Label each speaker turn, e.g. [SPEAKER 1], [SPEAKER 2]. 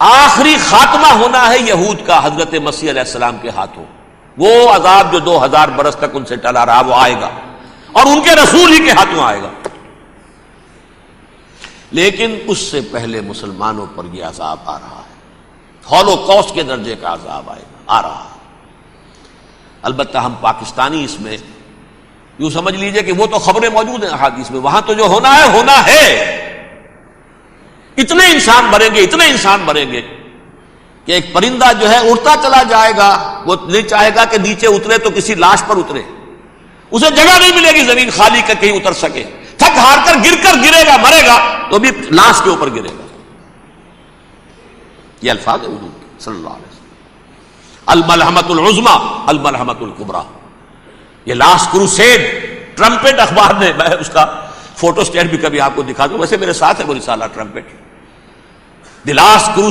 [SPEAKER 1] آخری خاتمہ ہونا ہے یہود کا حضرت مسیح علیہ السلام کے ہاتھوں. وہ عذاب جو 2000 برس تک ان سے ٹلا رہا وہ آئے گا اور ان کے رسول ہی کے ہاتھوں آئے گا. لیکن اس سے پہلے مسلمانوں پر یہ عذاب آ رہا ہے، ہولوکاسٹ کے درجے کا عذاب آ رہا ہے. البتہ ہم پاکستانی اس میں یوں سمجھ لیجئے کہ وہ تو خبریں موجود ہیں احادیث میں، وہاں تو جو ہونا ہے. اتنے انسان مریں گے کہ ایک پرندہ جو ہے اڑتا چلا جائے گا، وہ نہیں چاہے گا کہ نیچے اترے تو کسی لاش پر اترے، اسے جگہ نہیں ملے گی زمین خالی کر کہیں اتر سکے، تھک ہار کر گرے گا، مرے گا تو بھی لاش کے اوپر گرے گا. یہ الفاظ ہے حضور صلی اللہ علیہ وسلم. الملحمۃ العظمی الملحمۃ الکبریٰ، یہ لاسٹ کروسیڈ. ٹرمپٹ اخبار نے، میں اس کا فوٹو اسٹیٹ بھی کبھی آپ کو دکھا دوں، ویسے میرے ساتھ ہے وہ رسالہ ٹرمپٹ. The last